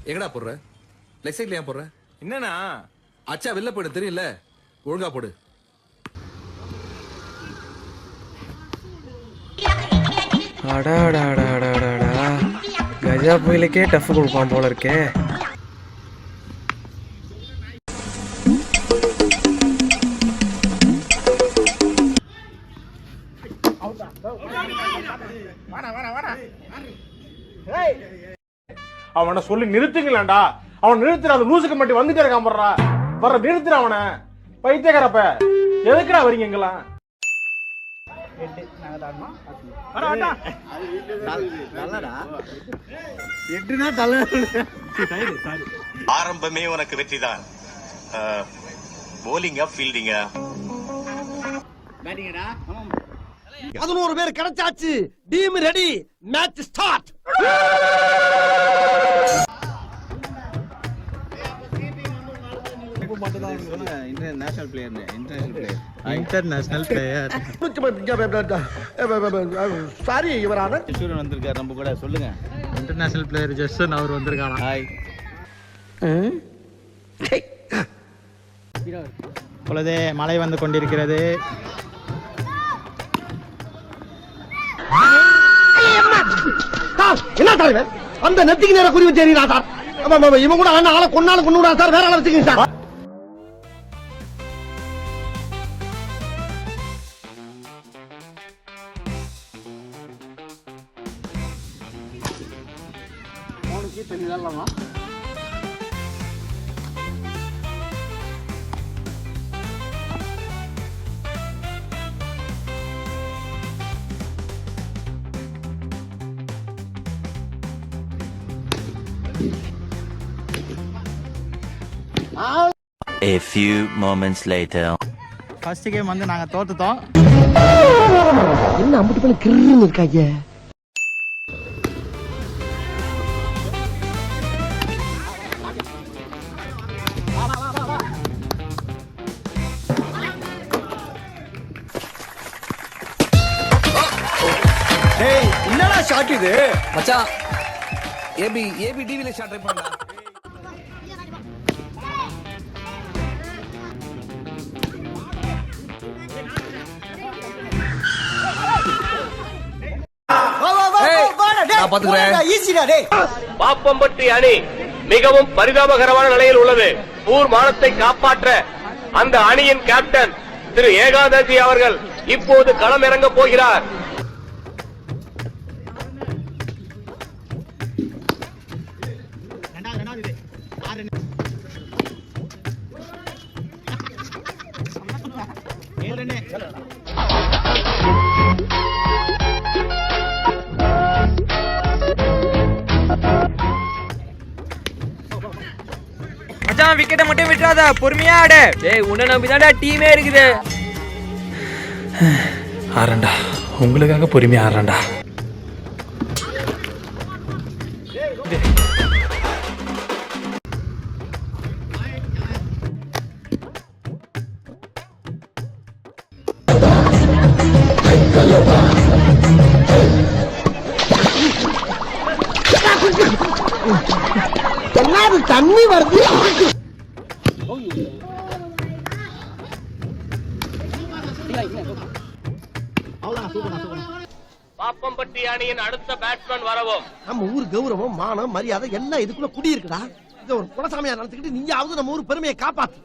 எங்கடா போடுற? லெக் சைட்ல ஏன் போடுற? என்னண்ணா அச்சா வெளில போயிடு தெரியல. ஒழுங்கா போடு. அடாடாடாடாடா, கஜா புயலுக்கே டஃப் கொடுப்பான் போல இருக்கே. அவனை சொல்லி நிறுத்துங்களேன்டா. அவன் நிறுத்துற அந்த லூசுக்கு மட்டும் வந்துட்டே இருக்கான் போடுறா. வர நிறுத்துற அவனை. பைத்தியக்காரப்ப எதுக்குடா வரீங்க எங்கெல்லாம்? ஆரம்பமே உனக்கு வெற்றிதான். போலிங்கா ஃபீல்டிங்கா? 11 பேர் கிடைச்சாச்சு. Team ready. Match start. International player sorry இவரான யஷ்வரன் வந்திருக்காரு நம்ம கூட. சொல்லுங்க. இன்டர்நேஷனல் பிளேயர் ஜஸ்வன் அவர் வந்திருக்கானா? ஹாய். பொழுதே மழை வந்து கொண்டிருக்கிறது. என்ன தலைவர் அந்த நெத்திக்கு நேர குறி வச்சு எறியறா சார். இவன் கூட ஆளை கொன்னாலும் கொண்டு விடா சார். வேற ஆளை வச்சுக்கங்க sir. A few moments later. First game வந்து நாங்க தோத்துட்டோம். என்ன அம்புட்டு பண்ணி கிறுன்னு இருக்காங்க. டேய் என்னடா ஷாட் இது? மச்சான் ஏபி டிவில ஷாட் ட்ரை பண்ணடா. நான் பாத்துக்கிறேன். பாப்பம்பட்டி அணி மிகவும் பரிதாபகரமான நிலையில் உள்ளது. ஊர் மானத்தை காப்பாற்ற அந்த அணியின் கேப்டன் திரு ஏகாதசி அவர்கள் இப்போது களம் இறங்க போகிறார். மச்சான் விக்கெட்டை மட்டும் விட்டுறாத, பொறுமையா ஆடு. டேய் உன்னை நம்பிதான்டா டீமே இருக்குது. ஆறண்டா, உங்களுக்காக பொறுமையா ஆறண்டா. என்னது தண்ணி வருது? பாப்பம்பட்டி அணியின் அடுத்த பேட்ஸ்மேன் வரவும். நம்ம ஊர் கௌரவம் மானம் மரியாதை எல்லாம் இதுக்குள்ள குடி இருக்குடா. இத ஒரு குலசாமியா நடத்திக்கிட்டு நீயாவது நம்ம ஊர் பெருமையை காப்பாத்து.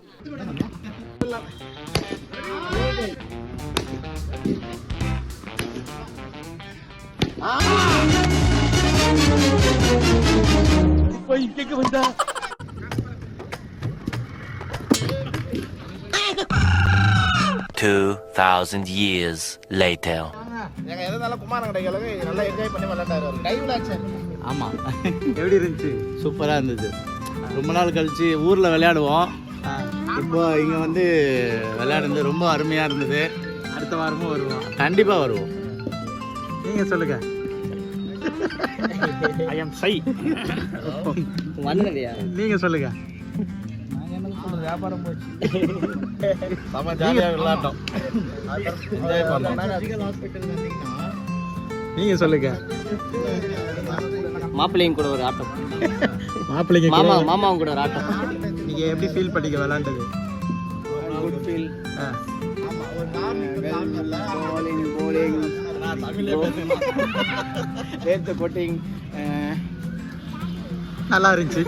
இப்ப இங்க வந்தா 2000 years later. எங்க எதனால குமாரன் கடைகளுக்கு நல்லா என்ஜாய் பண்ணி விளையாண்டாரு. Live action. ஆமா. எப்படி இருந்துச்சு? சூப்பரா இருந்துச்சு. ரொம்ப நாள் கழிச்சு ஊர்ல விளையாடுவோம். இப்போ இங்க வந்து விளையாடுறது ரொம்ப அருமையா இருந்தது. அடுத்த வாரமும் வருவோம். கண்டிப்பா வருவோம். நீங்க சொல்லுங்க. ஐ அம் சை. வந்தலையா? நீங்க சொல்லுங்க. நாங்க என்ன சொல்றது, வியாபாரம் போச்சு. சம ஜாலியா விளையாட்டோம். என்ஜாய் பண்ணோம். ஹாஸ்பிடல் வந்தீங்கன்னா நீங்க சொல்லுங்க. மாப்பிள்ளையும் கூட ஒரு ஆட்டம், மாப்பிள்ளைங்க மாமாவும் கூட ஒரு ஆட்டம். நீங்க எப்படி ஃபீல் பண்ணீங்க விளையாண்டது? Good feel. நல்லா இருந்துச்சு.